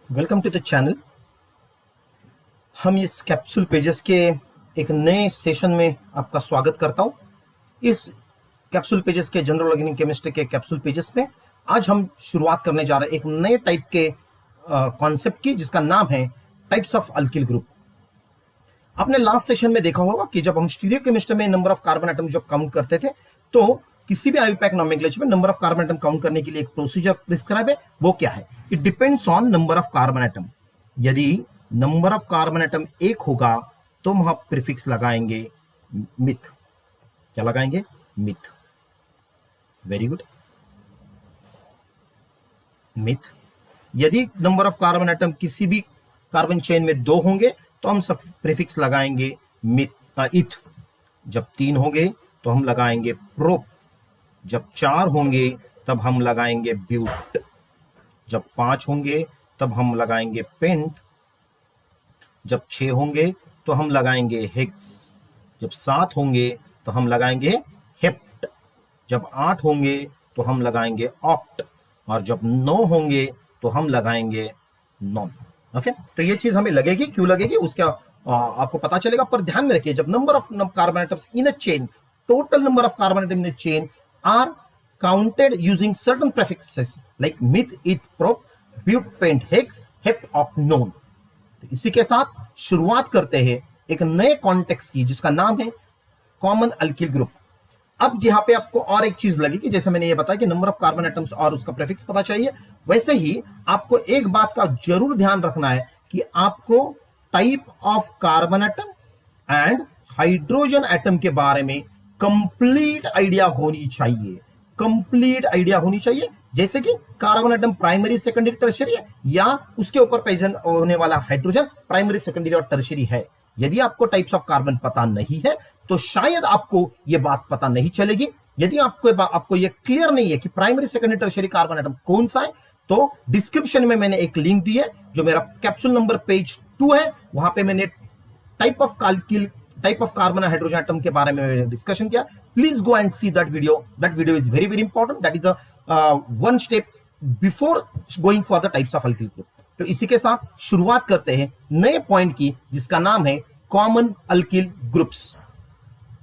Welcome to the channel. हम इस capsule pages के एक नए सेशन में आपका स्वागत करता हूं। इस कैप्सूल पेजेस के जनरल ऑर्गेनिक केमिस्ट्री के कैप्सूल पेजेस में आज हम शुरुआत करने जा रहे हैं एक नए टाइप के कॉन्सेप्ट की, जिसका नाम है टाइप्स ऑफ अल्किल ग्रुप। आपने लास्ट सेशन में देखा होगा कि जब हम स्टीरियो केमिस्ट्री में नंबर ऑफ कार्बन एटम जब काउंट करते थे, तो किसी भी आईयूपैक नोमेनक्लेचर में number of carbon atom count करने के लिए एक प्रोसीजर प्रिस्क्राइब है। वो क्या है? It depends on number of carbon atom. यदि नंबर ऑफ कार्बन एटम एक होगा तो हम प्रीफिक्स लगाएंगे मिथ। क्या लगाएंगे? मिथ। Very good, myth. यदि नंबर ऑफ कार्बन एटम किसी भी कार्बन चेन में दो होंगे तो हम सब प्रीफिक्स लगाएंगे मिथ इथ। जब तीन होंगे तो हम लगाएंगे प्रोप। जब चार होंगे तब हम लगाएंगे ब्यूट। जब पांच होंगे तब हम लगाएंगे पेंट। जब छह होंगे तो हम लगाएंगे हेक्स। जब सात होंगे तो हम लगाएंगे हेप्ट। जब आठ होंगे तो हम लगाएंगे ऑक्ट। और जब नौ होंगे तो हम लगाएंगे नॉन। ओके, तो ये चीज हमें लगेगी, क्यों लगेगी उसका आपको पता चलेगा। पर ध्यान में रखिए, जब number of carbon atoms in a chain, total number of carbon atom in a chain are counted using certain prefixes like meth, eth, prop, but, pent, hex, hept, oct, non। तो इसी के साथ शुरुआत करते हैं एक नए कॉन्टेक्स्ट की, जिसका नाम है कॉमन अल्किल ग्रुप। अब यहां पे आपको और एक चीज लगेगी, जैसे मैंने ये बताया कि नंबर ऑफ कार्बन एटम्स और उसका प्रेफिक्स पता चाहिए, वैसे ही आपको एक बात का जरूर ध्यान रखना है कि आपको type of carbon atom and hydrogen atom के बारे में कंप्लीट आइडिया होनी चाहिए। कंप्लीट आइडिया होनी चाहिए, जैसे कि carbon atom primary, secondary, tertiary है, या उसके ऊपर प्रेजेंट होने वाला हाइड्रोजन प्राइमरी, सेकेंडरी और टर्शियरी है। यदि आपको टाइप्स ऑफ कार्बन पता नहीं है तो शायद आपको यह बात पता नहीं चलेगी। यदि आपको यह क्लियर नहीं है कि primary, secondary, tertiary carbon atom कौन सा है, तो डिस्क्रिप्शन में मैंने एक लिंक दी है, जो मेरा कैप्सूल नंबर पेज 2 है। वहां पे मैंने type of carbon and hydrogen atom के बारे में डिस्कशन किया। Please go and see that video. That video is very very important. That is a one step before going for the types of alkyl group. तो इसी के साथ शुरुआत करते हैं नए पॉइंट की, जिसका नाम है कॉमन अल्किल ग्रुप्स।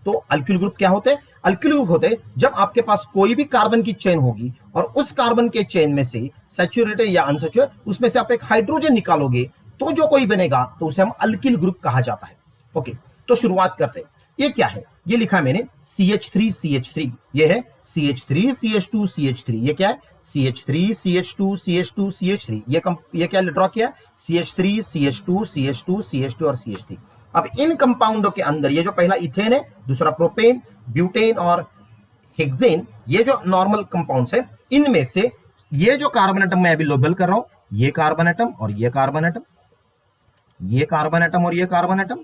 तो अल्किल ग्रुप क्या होते हैं? अल्किल ग्रुप होते हैं जब आपके पास कोई भी कार्बन की चेन होगी और उस कार्बन के चेन में से सैचुरेटेड या अनसैचुरेटेड, उसमें से आप एक हाइड्रोजन निकालोगे तो जो कोई बनेगा तो उसे हम अल्किल ग्रुप कहा जाता है। ओके, तो शुरुआत करते हैं। ये क्या है? ये लिखा है मैंने CH3CH3। ये है CH3CH2CH3। ये क्या है? CH3CH2CH2CH3। ये क्या ड्रॉ किया? CH3CH2CH2CH2 और CH3। अब इन कंपाउंडों के अंदर ये जो पहला इथेन है, दूसरा प्रोपेन, ब्यूटेन और हेक्सेन, ये जो नॉर्मल कंपाउंड्स है, इनमें से ये जो कार्बन एटम मैं अभी लेबल कर रहा हूं, ये कार्बन एटम और ये कार्बन एटम, ये कार्बन एटम और ये कार्बन एटम,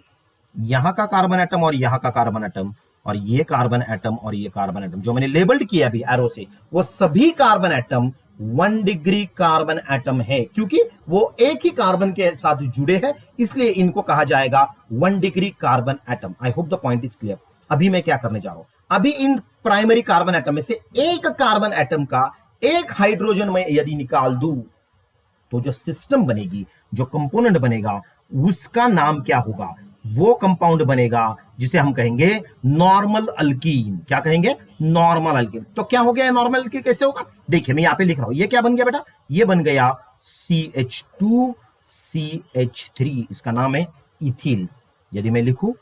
यहां का कार्बन एटम और यहां का कार्बन एटम, और ये कार्बन एटम और ये कार्बन एटम जो मैंने लेबल्ड किया अभी एरो से, वो सभी carbon atom 1 degree carbon atom है। क्योंकि वो एक ही कार्बन के साथ जुड़े हैं, इसलिए इनको कहा जाएगा 1 degree carbon atom. I hope the point is clear. अभी मैं क्या करने जा रहा हूं, अभी इन प्राइमरी कार्बन एटम में से एक कार्बन एटम का एक हाइड्रोजन में यदि निकाल दूं, तो जो सिस्टम बनेगी, जो कंपोनेंट बनेगा, उसका नाम क्या होगा? वो कंपाउंड बनेगा जिसे हम कहेंगे नॉर्मल अल्कीन। क्या कहेंगे? Normal alkyne. तो क्या हो गया नॉर्मल अल्कीन? कैसे होगा? देखिए, मैं यहां पे लिख रहा हूं। ये क्या बन गया बेटा? ये बन गया CH2CH3। इसका नाम है इथिल। यदि मैं लिखूं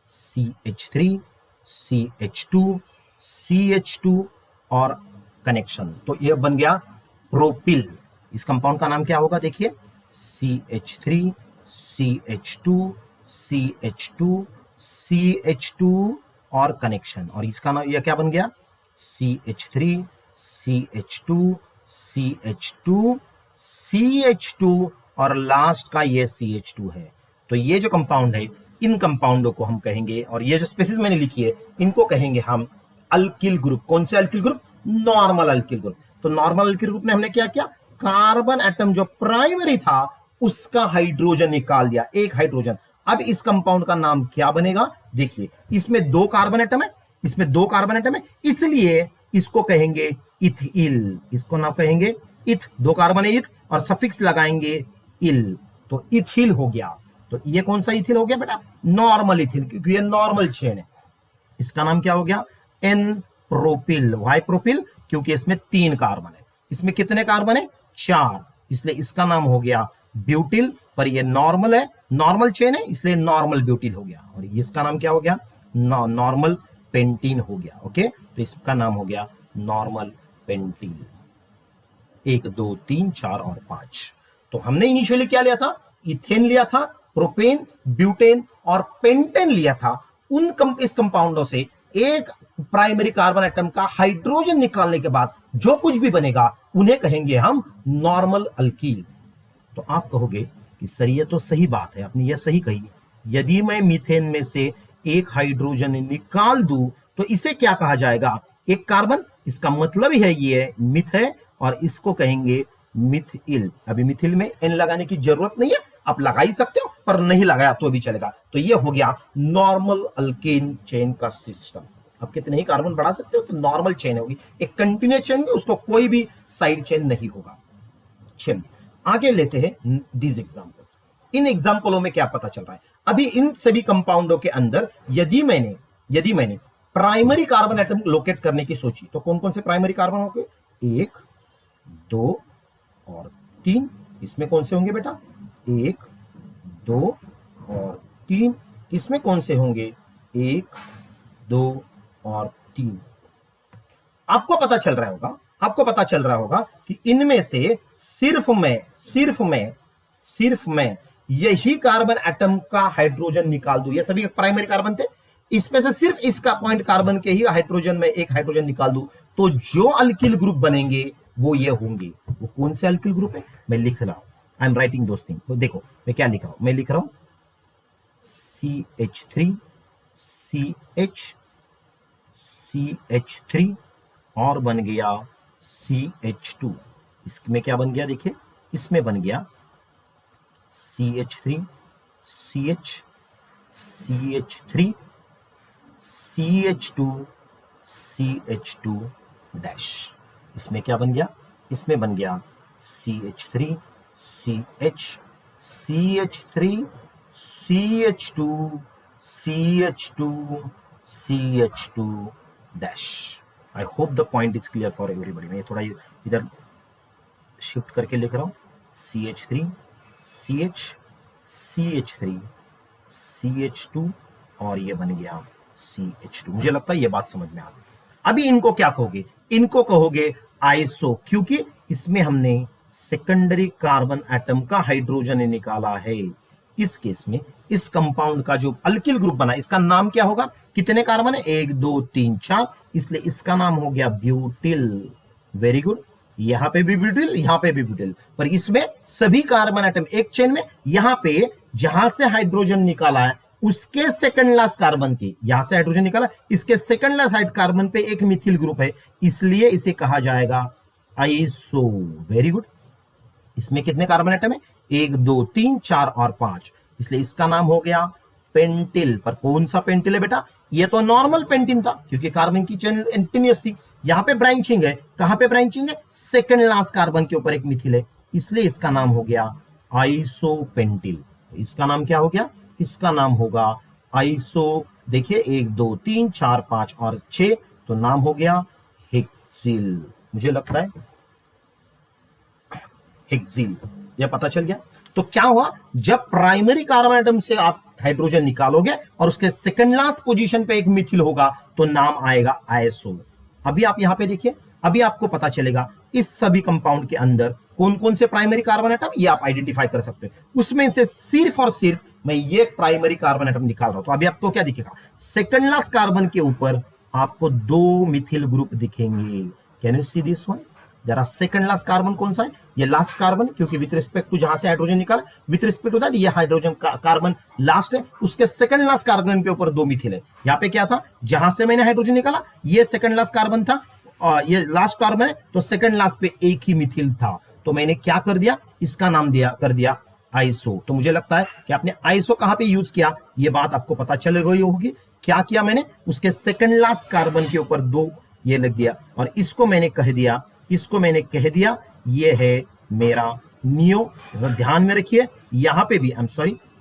CH3CH2CH2 और कनेक्शन, तो ये बन गया प्रोपिल। इस कंपाउंड का नाम क्या होगा? देखिए, CH3CH2CH2CH2 और कनेक्शन, और इसका नाम यह क्या बन गया? CH3CH2CH2CH2 और लास्ट का ये CH2 है। तो ये जो कंपाउंड है, इन कंपाउंडों को हम कहेंगे, और ये जो स्पेसिस मैंने लिखी है, इनको कहेंगे हम अल्किल ग्रुप। कौन से alkyl group? Normal alkyl group. तो नॉर्मल अल्किल ग्रुप ने हमने क्या किया? कार्बन एटम जो प्राइमरी था उसका हाइड्रोजन निकाल दिया, एक हाइड्रोजन। अब इस कंपाउंड का नाम क्या बनेगा? देखिए, इसमें 2 कार्बन एटम है, इसमें 2 कार्बन एटम है, इसलिए इसको कहेंगे इथिल, इसको नाम कहेंगे इथ, 2 कार्बन है इथ और सफिक्स लगाएंगे इल, तो इथिल हो गया। तो ये कौन सा इथिल हो गया बेटा? नॉर्मल इथिल, क्योंकि ये नॉर्मल चेन है। इसका नाम क्या हो गया? N propyl. Why propyl? क्योंकि इसमें 3 कार्बन है। इसमें कितने कार्बन है? 4, इसलिए इसका नाम हो गया ब्यूटिल। पर ये नॉर्मल है, नॉर्मल चेन है, इसलिए नॉर्मल ब्यूटिल हो गया। और इसका नाम क्या हो गया? नॉर्मल पेंटीन हो गया। ओके, तो इसका नाम हो गया नॉर्मल पेंटीन। 1 2 3 4 और 5। तो हमने इनिशियली क्या लिया था? इथेन लिया था, प्रोपेन, ब्यूटेन और पेंटेन लिया था। इस कंपाउंडों से एक प्राइमरी कार्बन एटम का हाइड्रोजन निकालने के बाद जो कुछ भी बनेगा उन्हें कहेंगे हम नॉर्मल अल्कील। तो आप कहोगे कि सर ये तो सही बात है, आपने ये सही कही। यदि मैं मीथेन में से एक हाइड्रोजन निकाल दूं तो इसे क्या कहा जाएगा? एक कार्बन, इसका मतलब ही है ये मिथ है और इसको कहेंगे मिथिल। अभी मिथिल में एन लगाने की जरूरत नहीं है, आप लगा ही सकते हो, पर नहीं लगाया तो भी चलेगा। तो ये हो गया नॉर्मल अल्केन चेन का सिस्टम। आप कितने ही कार्बन बढ़ा सकते हो, तो नॉर्मल चेन होगी, एक कंटिन्यूस चेन, उसको कोई भी साइड चेन नहीं होगा। चलिए आगे लेते हैं दीज एग्जांपल्स। इन एग्जांपलों में क्या पता चल रहा है? अभी इन सभी कंपाउंडों के अंदर यदि मैंने प्राइमरी कार्बन एटम लोकेट करने की सोची तो कौन कौन से प्राइमरी कार्बन होंगे? 1 2 और 3। इसमें कौन से होंगे बेटा? 1 2 और 3। इसमें कौन से होंगे? 1 2 और 3। आपको पता चल रहा होगा कि इनमें से सिर्फ मैं यही कार्बन एटम का हाइड्रोजन निकाल दूं। ये सभी प्राइमरी कार्बन थे, इसमें से सिर्फ इसका पॉइंट कार्बन के ही हाइड्रोजन में एक हाइड्रोजन निकाल दूं तो जो अल्किल ग्रुप बनेंगे वो ये होंगे। वो कौन से अल्किल ग्रुप है? मैं लिख रहा हूं, I am writing those thing. तो देखो मैं क्या लिख रहा हूं, मैं लिख रहा हूं CH3 CH3 और बन गया CH2। इसमें क्या बन गया? देखिए इसमें बन गया CH3 CH CH3 CH2 CH2 dash. इसमें क्या बन गया? इसमें बन गया CH3 CH CH3 CH2 CH2 CH2 dash. I hope the point is clear for everybody. मैं थोड़ा इधर शिफ्ट करके लिख रहा हूं CH3 CH CH3 CH2 और ये बन गया CH2। मुझे लगता है ये बात समझ में आ गई। अभी इनको क्या कहोगे? इनको कहोगे आइसो, क्योंकि इसमें हमने सेकेंडरी कार्बन एटम का हाइड्रोजन निकाला है। इस केस में इस कंपाउंड का जो अल्किल ग्रुप बना, इसका नाम क्या होगा? कितने कार्बन है? 1 2 3 4, इसलिए इसका नाम हो गया ब्यूटिल। वेरी गुड, यहां पे भी ब्यूटिल, यहां पे भी ब्यूटिल, पर इसमें सभी कार्बन एटम एक चेन में। यहां पे जहां से हाइड्रोजन निकाला है उसके सेकंड लास्ट कार्बन की, यहां से हाइड्रोजन निकाला, इसके सेकंड लास्ट हाइड कार्बन पे एक मिथिल ग्रुप है, इसलिए इसे कहा जाएगा आइसो। Very good. इसमें कितने कार्बन एटम है? 1 2 3 4 और 5, इसलिए इसका नाम हो गया पेंटिल। पर कौन सा पेंटिल है बेटा? ये तो नॉर्मल पेंटिन था, क्योंकि कार्बन की चेन एंटीनियस थी। यहां पे ब्रांचिंग है, कहां पे ब्रांचिंग है? सेकंड लास्ट कार्बन के ऊपर एक मिथिल है, इसलिए इसका नाम हो गया आइसोपेंटिल। इसका नाम क्या हो गया? इसका नाम होगा आइसो। देखिए 1 2 3 4 5 और 6, तो नाम हो गया हेक्सिल। मुझे लगता है हेक्सिल, यह पता चल गया। तो क्या हुआ? जब प्राइमरी कार्बन एटम से आप हाइड्रोजन निकालोगे और उसके सेकंड लास्ट पोजीशन पे एक मिथिल होगा तो नाम आएगा आइसो। अभी आप यहां पे देखिए, अभी आपको पता चलेगा इस सभी कंपाउंड के अंदर कौन कौन से प्राइमरी कार्बन एटम ये आप आइडेंटिफाई कर सकते हो। उसमें से सिर्फ और सिर्फ मैं ये प्राइमरी कार्बन एटम निकाल रहा हूं, तो अभी आपको क्या दिखेगा? सेकंड लास्ट कार्बन के ऊपर आपको 2 मिथिल ग्रुप दिखेंगे। Can you see this one? जरा सेकंड लास्ट कार्बन कौन सा है? ये लास्ट कार्बन, क्योंकि विथ रिस्पेक्ट टू जहां से हाइड्रोजन निकाला, विथ रिस्पेक्ट टू दैट ये हाइड्रोजन कार्बन लास्ट है, उसके सेकंड लास्ट कार्बन के ऊपर 2 मिथिल है। यहाँ पे क्या था? जहां से मैंने हाइड्रोजन निकाला ये सेकंड लास्ट कार्बन था और ये लास्ट कार्बन है, तो सेकंड लास्ट पे एक ही मिथिल था, तो मैंने क्या कर दिया? इसका नाम कर दिया आइसो। तो मुझे लगता है कि आपने आइसो कहां पे यूज किया ये बात आपको पता चल गई होगी। क्या किया मैंने? उसके सेकंड लास्ट कार्बन के ऊपर 2 ये लिख दिया, और इसको मैंने कह दिया ये है मेरा नियो। ध्यान में रखिए, यहां पे भी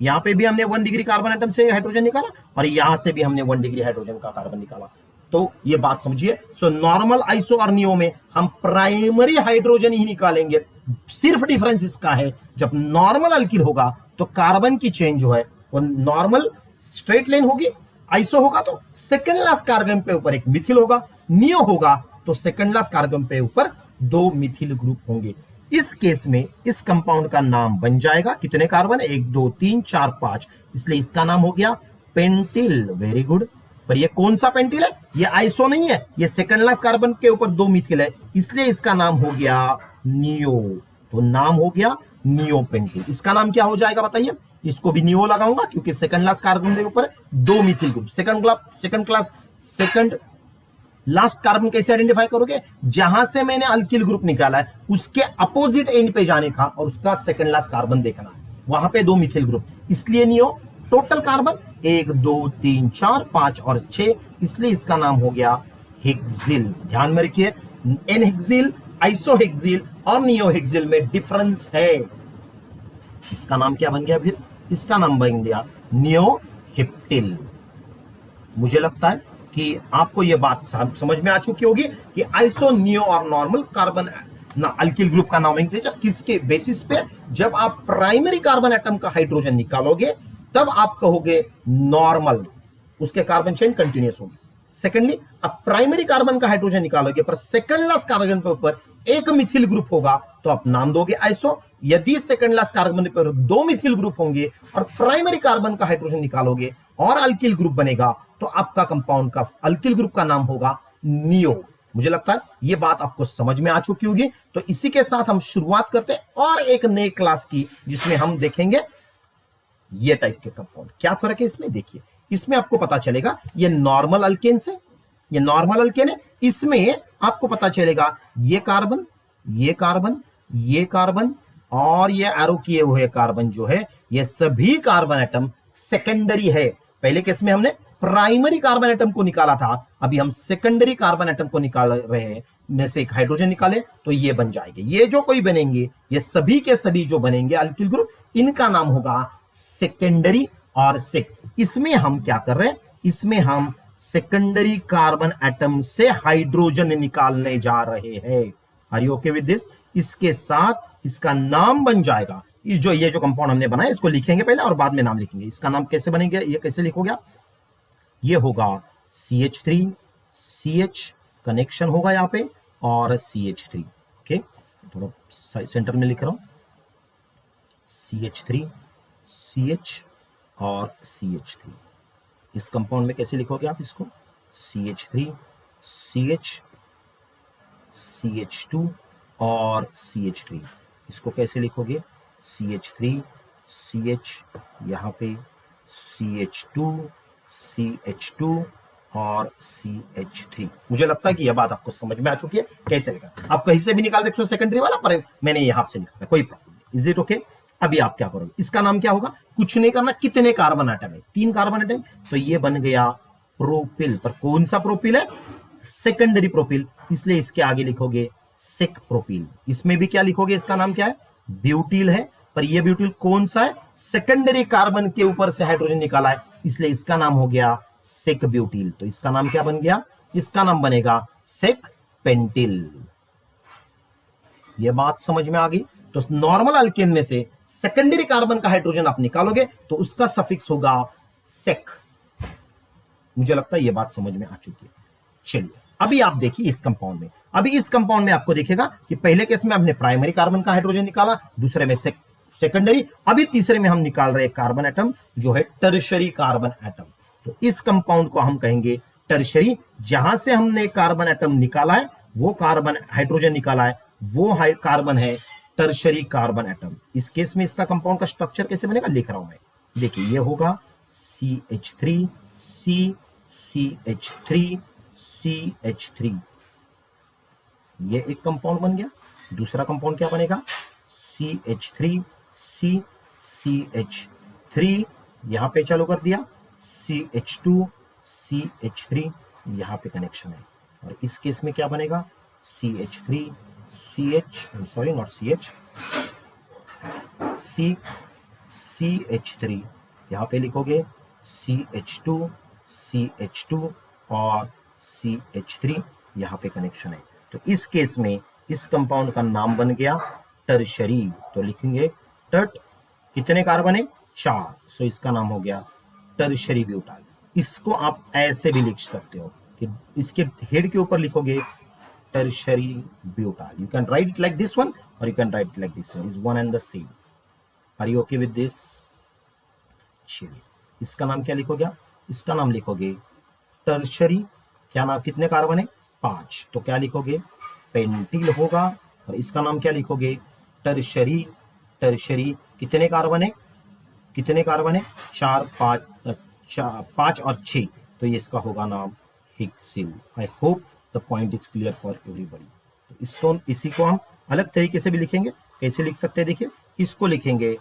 यहां पे भी हमने 1 डिग्री कार्बन एटम से हाइड्रोजन निकाला और यहां से भी हमने 1 डिग्री हाइड्रोजन का कार्बन निकाला। तो ये बात समझिए। सो नॉर्मल आइसो और नियो में हम प्राइमरी हाइड्रोजन ही निकालेंगे। सिर्फ डिफरेंस इसका है, जब नॉर्मल अल्किल होगा तो कार्बन की चेन जो है वो नॉर्मल स्ट्रेट लाइन होगी, आइसो होगा तो सेकंड लास्ट कार्बन पे ऊपर एक मिथिल होगा, नियो होगा तो सेकंड लास्ट कार्बन पे ऊपर 2 मिथिल ग्रुप होंगे। इस केस में इस कंपाउंड का नाम बन जाएगा, कितने कार्बन, 1 2 3 4 5, इसलिए इसका नाम हो गया पेंटिल। Very good. पर ये कौन सा पेंटिल है, ये आइसो नहीं है, ये सेकंड लास्ट कार्बन के ऊपर 2 मिथिल है, इसलिए इसका नाम हो गया नियो। तो नाम हो गया नियो पेंटिल। इसका नाम क्या हो जाएगा बताइए, इसको भी नियो लगाऊंगा क्योंकि सेकंड लास्ट कार्बन के ऊपर 2 methyl group. Second last carbon कैसे आइडेंटिफाई करोगे, जहां से मैंने अल्किल ग्रुप निकाला है उसके अपोजिट एंड पे जाने का और उसका सेकंड लास्ट कार्बन देखना है, वहां पे 2 मिथिल ग्रुप, इसलिए नियो। टोटल कार्बन 1 2 3 4 5 और 6, इसलिए इसका नाम हो गया हेक्सिल। ध्यान में रखिए, एन हेक्सिल, आइसोहेक्सिल और नियोहेक्सिल में डिफरेंस है। इसका नाम क्या बन गया, फिर इसका नाम बन गया नियोहेप्टिल। मुझे लगता है कि आपको यह बात समझ में आ चुकी होगी कि आइसो, नियो और नॉर्मल कार्बन ना अल्किल ग्रुप का नॉमेनक्लेचर किसके बेसिस पे, जब आप प्राइमरी कार्बन एटम का हाइड्रोजन निकालोगे तब आप कहोगे नॉर्मल, उसके कार्बन चेन कंटिन्यूअस होगी। सेकेंडली, आप प्राइमरी कार्बन का हाइड्रोजन निकालोगे पर सेकंड लास्ट कार्बन के ऊपर 1 मिथिल ग्रुप होगा तो आप नाम दोगे आइसो। यदि सेकंड लास्ट कार्बन पर 2 मिथिल ग्रुप होंगे और प्राइमरी कार्बन का हाइड्रोजन निकालोगे और अल्किल ग्रुप बनेगा तो आपका कंपाउंड का अल्किल ग्रुप का नाम होगा नियो। मुझे लगता है यह बात आपको समझ में आ चुकी होगी। तो इसी के साथ हम शुरुआत करते हैं और एक नए क्लास की, जिसमें हम देखेंगे ये टाइप के कंपाउंड। क्या फर्क है इसमें, देखिए इसमें आपको पता चलेगा ये नॉर्मल अल्केन से, ये नॉर्मल अल्केन है, इसमें आपको पता चलेगा ये कार्बन, ये कार्बन, ये कार्बन और ये एरो किए हुए कार्बन जो है ये सभी कार्बन एटम सेकेंडरी है। पहले केस में हमने प्राइमरी कार्बन एटम को निकाला था, अभी हम सेकेंडरी कार्बन एटम को निकाल रहे हैं, में से एक हाइड्रोजन निकाले तो ये बन जाएंगे। ये जो कोई बनेंगे, ये सभी के सभी जो बनेंगे अल्किल ग्रुप, इनका नाम होगा सेकेंडरी और सेक। इसमें हम क्या कर रहे हैं, इसमें हम सेकेंडरी कार्बन एटम से हाइड्रोजन निकालने जा रहे हैं। Are you okay with this? इसके साथ इसका नाम बन जाएगा, ये जो कंपाउंड हमने बनाया इसको लिखेंगे पहले और बाद में नाम लिखेंगे। इसका नाम कैसे बनेगा, ये कैसे लिखोगे आप, ये होगा CH3, CH कनेक्शन होगा यहां पे और CH3। ओके, थोड़ा सेंटर में लिख रहा हूं, CH3, CH और CH3। इस कंपाउंड में कैसे लिखोगे आप इसको, CH3, CH, CH2 और CH3। इसको कैसे लिखोगे, CH3, CH, यहां पे CH2, CH2 और CH3। मुझे लगता है कि यह बात आपको समझ में आ चुकी है कैसे लिखा। आप कहीं से भी निकाल सकते हो सेकेंडरी वाला, पर मैंने यहां से निकाला, कोई प्रॉब्लम नहीं। Is it okay? अभी आप क्या करोगे, इसका नाम क्या होगा, कुछ नहीं करना, कितने कार्बन एटम है, 3 कार्बन एटम, तो ये बन गया प्रोपिल। पर कौन सा प्रोपिल है, सेकेंडरी प्रोपिल, इसलिए इसके आगे लिखोगे सेक प्रोपिल। इसमें भी क्या लिखोगे, इसका नाम क्या है, ब्यूटिल है, पर ये ब्यूटिल कौन सा है, सेकेंडरी कार्बन के ऊपर से हाइड्रोजन निकाला है, इसलिए इसका नाम हो गया सेक ब्यूटिल। तो इसका नाम क्या बन गया, इसका नाम बनेगा सेक पेंटिल। यह बात समझ में आ गई। तो नॉर्मल अल्केन में से सेकेंडरी कार्बन का हाइड्रोजन आप निकालोगे तो उसका सफिक्स होगा सेक। मुझे लगता है यह बात समझ में आ चुकी है। चलिए अभी आप देखिए इस कंपाउंड में, अभी इस कंपाउंड में आपको दिखेगा कि पहले केस में हमने प्राइमरी कार्बन का हाइड्रोजन निकाला, दूसरे में सेकेंडरी, अभी तीसरे में हम निकाल रहे कार्बन एटम जो है टर्शरी कार्बन एटम। तो इस कंपाउंड को हम कहेंगे टर्शरी। जहां से हमने कार्बन एटम निकाला है, वो कार्बन हाइड्रोजन निकाला है, वो कार्बन है टर्शरी कार्बन एटम। इस केस में इसका कंपाउंड का स्ट्रक्चर कैसे बनेगा, लिख रहा हूं मैं। देखिए ये होगा CH3, C, CH3, CH3, ये एक कंपाउंड बन गया। दूसरा कंपाउंड क्या बनेगा, CH3, C, CH3, यहां पे चालू कर दिया, CH2, CH3, यहां पे कनेक्शन है। और इस केस में क्या बनेगा, CH3 CH, sorry not CH, CH3, यहाँ पे लिखोगे CH2 CH2 और CH3, यहाँ पे कनेक्शन है। तो इस केस में इस कंपाउंड का नाम बन गया टर्शरी। तो लिखेंगे टर्ट, कितने कार्बन है, 4, सो इसका नाम हो गया टर्शरी ब्यूटाइल। इसको आप ऐसे भी लिख सकते हो कि इसके हेड के ऊपर लिखोगे tertiary butyl. You can write it like this one or you can write it like this one, is one and the same. Are you okay with this? चलिए, इसका नाम क्या लिखोगे आप? इसका नाम लिखोगे टर्शरी, क्या नाम, कितने कार्बन है, 5, तो क्या लिखोगे, पेंटिल होगा। और इसका नाम क्या लिखोगे, टर्शरी। टर्शरी कितने कार्बन है, कितने कार्बन है, 4, 5 और 6, तो ये इसका होगा नाम hexyl. I hope the point is clear for everybody. तो इसको, इसी को हम अलग तरीके से भी लिखेंगे। कैसे लिख सकते हैं, देखिए, इसको लिखेंगे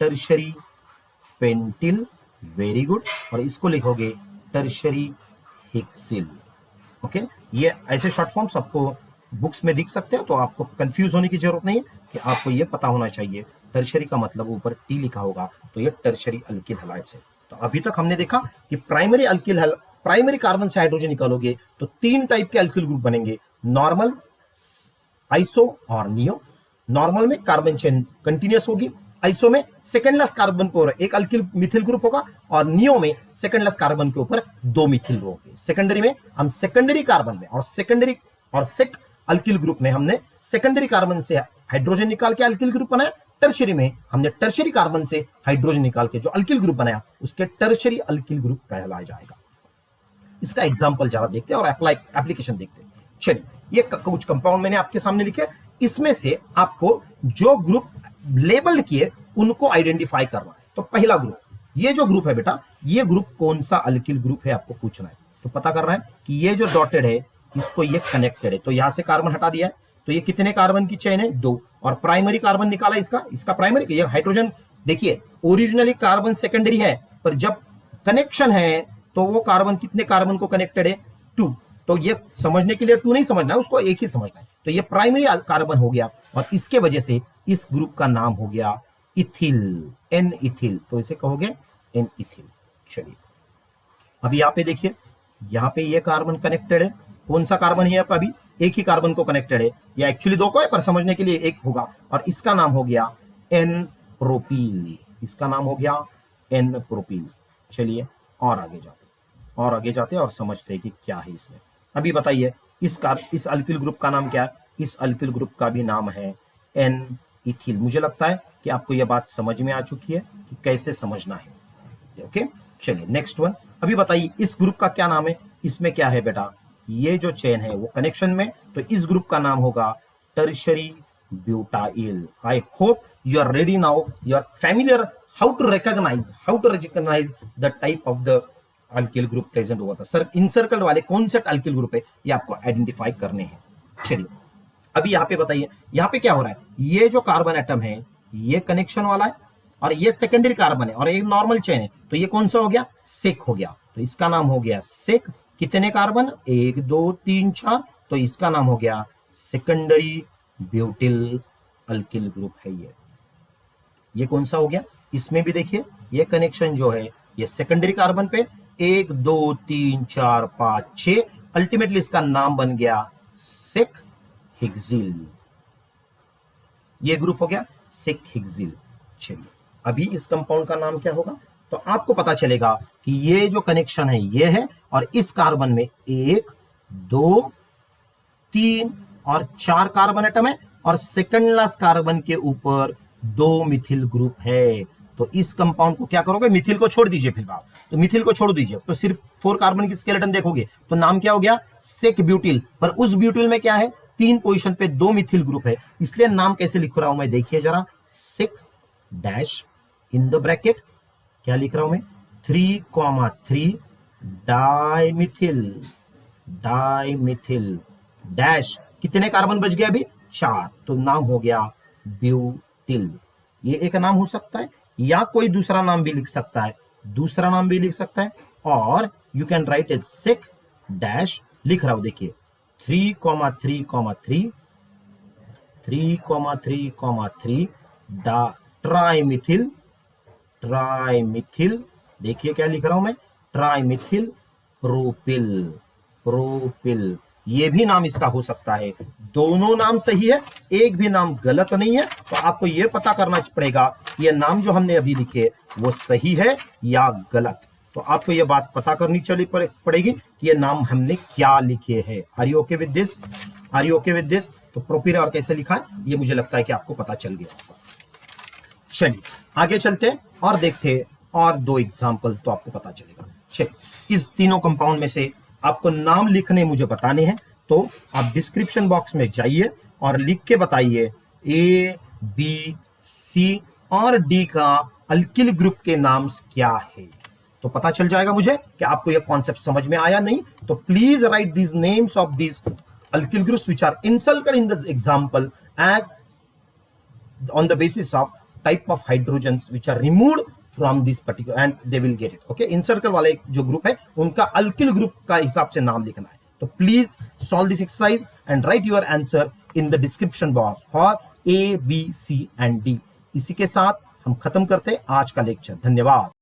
टर्शरी पेंटिल, वेरी गुड, और इसको लिखोगे टर्शरी हेक्सिल। ओके, ये ऐसे शॉर्ट फॉर्म्स आपको बुक्स में दिख सकते हो, तो आपको कंफ्यूज होने की जरूरत नहीं है कि आपको ये पता होना चाहिए टर्शरी का मतलब ऊपर टी लिखा होगा, तो ये टर्शरी अल्किल हैलाइड्स है। तो अभी तक हमने देखा कि प्राइमरी कार्बन से हाइड्रोजन निकालोगे तो 3 टाइप के अल्किल ग्रुप बनेंगे, नॉर्मल, आइसो और नियो। नॉर्मल में कार्बन चेन कंटिन्यूअस होगी, आइसो में सेकेंडलेस कार्बन के ऊपर एक अल्किल मिथिल ग्रुप होगा, और नियो में सेकेंडलेस कार्बन के ऊपर 2 मिथिल ग्रुप होंगे। सेकेंडरी में हम सेकेंडरी कार्बन में और सेकेंडरी और सेक अल्किल ग्रुप में हमने सेकेंडरी कार्बन से हाइड्रोजन निकाल के अल्किल ग्रुप बनाया। टर्शरी में हमने टर्शरी कार्बन से हाइड्रोजन निकाल के जो अल्किल ग्रुप बनाया उसके टर्शरी अल्किल ग्रुप कहलाया जाएगा। इसका एग्जांपल जरा देखते हैं और एप्लीकेशन देखते हैं। चलिए, ये कुछ कंपाउंड मैंने आपके सामने लिखे, इसमें से आपको जो ग्रुप लेबल किए उनको आइडेंटिफाई करना है। तो पहला ग्रुप, ये जो ग्रुप है बेटा, ये ग्रुप कौन सा अल्किल ग्रुप है आपको पूछना है। तो पता करना है कि ये जो डॉटेड है इसको ये कनेक्टेड है, तो यहां से कार्बन हटा दिया है, तो ये कितने कार्बन की चेन है, 2, और प्राइमरी कार्बन निकाला इसका प्राइमरी, ये हाइड्रोजन, देखिए ओरिजिनली कार्बन सेकेंडरी है, पर जब कनेक्शन है तो वो कार्बन कितने कार्बन को कनेक्टेड है, 2। तो ये समझने के लिए 2 नहीं समझना है, उसको एक ही समझना है। तो ये प्राइमरी कार्बन हो गया, और इसके वजह से इस ग्रुप का नाम हो गया इथिल, एन इथिल, तो इसे कहोगे एन इथिल। चलिए, अभी यहाँ पे देखिए, यहाँ पे ये कार्बन कनेक्टेड है, कौन सा कार्बन है, अभी एक ही कार्बन को कनेक्टेड है, या एक्चुअली 2 को है पर समझने के लिए एक होगा, और इसका नाम हो गया एन प्रोपील, इसका नाम हो गया एन प्रोपील। चलिए, और आगे जाते और समझते हैं कि क्या है इसमें। अभी बताइए, इस अल्किल ग्रुप का नाम क्या है, इस अल्किल ग्रुप का भी नाम है एन इथिल। मुझे लगता है कि आपको यह बात समझ में आ चुकी है कि कैसे समझना है। ओके, चलिए नेक्स्ट वन। अभी बताइए, इस ग्रुप का क्या नाम है, इसमें क्या है बेटा, ये जो चेन है वो कनेक्शन में, तो इस ग्रुप का नाम होगा tertiary butyl. I hope you are ready now, you are familiar how to recognize the type of the alkyl group present over the sir encircle वाले कौन से alkyl ग्रुप है ये आपको आइडेंटिफाई करने हैं। चलिए, अभी यहाँ पे बताइए, यहाँ पे क्या हो रहा है, ये जो कार्बन एटम है ये कनेक्शन वाला है, और ये सेकेंडरी कार्बन है, और एक नॉर्मल चेन है, तो ये कौन सा हो गया, सेक हो गया, तो इसका नाम हो गया सेक। कितने कार्बन, 1 2 3 4, तो इसका नाम हो गया सेकेंडरी ब्यूटिल अल्किल ग्रुप है। ये कौन सा हो गया, इसमें भी देखिए ये कनेक्शन जो है ये सेकेंडरी कार्बन पे 1 2 3 4 5 6, अल्टीमेटली इसका नाम बन गया सेक हेक्सिल। ये ग्रुप हो गया सेक हेक्सिल। चलिए, अभी इस कंपाउंड का नाम क्या होगा, तो आपको पता चलेगा कि ये जो कनेक्शन है ये है, और इस कार्बन में 1 2 3 और 4 कार्बन एटम है, और सेकंडलेस कार्बन के ऊपर 2 मिथिल ग्रुप है। तो इस कंपाउंड को क्या करोगे, मिथिल को छोड़ दीजिए फिलहाल, तो मिथिल को छोड़ दीजिए, तो सिर्फ 4 कार्बन की स्केलेटन देखोगे तो नाम क्या हो गया, सेक ब्यूटिल। पर उस ब्यूटिल में क्या है, 3 पोजीशन पे 2 मिथिल ग्रुप है, इसलिए नाम कैसे लिख रहा हूं मैं, देखिए जरा, सेक डैश इन द ब्रैकेट क्या लिख रहा हूं मैं, 3,3 डाइमिथिल डैश, कितने कार्बन बच गए अभी, 4, तो नाम हो गया ब्यूटिल। ये एक नाम हो सकता है, या कोई दूसरा नाम भी लिख सकता है, और you can write a sec dash, लिख रहा हूं देखिए 3,3,3 3,3,3 ट्राइमिथिल, ट्राइमिथिल, देखिए क्या लिख रहा हूं मैं, ट्राइमिथिल प्रोपिल, प्रोपिल, ये भी नाम इसका हो सकता है। दोनों नाम सही है, एक भी नाम गलत नहीं है। तो आपको यह पता करना पड़ेगा कि ये नाम जो हमने अभी लिखे वो सही है या गलत। तो आपको यह बात पता करनी पड़ेगी कि ये नाम हमने क्या लिखे हैं। Are you okay with this? Are you okay with this? तो प्रोपिल और कैसे लिखा है ये मुझे लगता है कि आपको पता चल गया। चलिए आगे चलते हैं और देखते हैं और दो एग्जाम्पल, तो आपको पता चलेगा। चलिए, इस तीनों कंपाउंड में से आपको नाम लिखने मुझे बताने हैं, तो आप डिस्क्रिप्शन बॉक्स में जाइए और लिख के बताइए ए, बी, सी और डी का अल्किल ग्रुप के नाम क्या है। तो पता चल जाएगा मुझे कि आपको यह कॉन्सेप्ट समझ में आया नहीं। तो please right these names of these alkyl groups which are inserted in this example as on the basis of type of hydrogens which are removed from this particular, and they will get it. Okay, encircle वाले जो group है उनका alkyl group का हिसाब से नाम लिखना है। तो please solve this exercise and right your answer in the description box for A, B, C and D। इसी के साथ हम खत्म करते हैं आज का लेक्चर। धन्यवाद।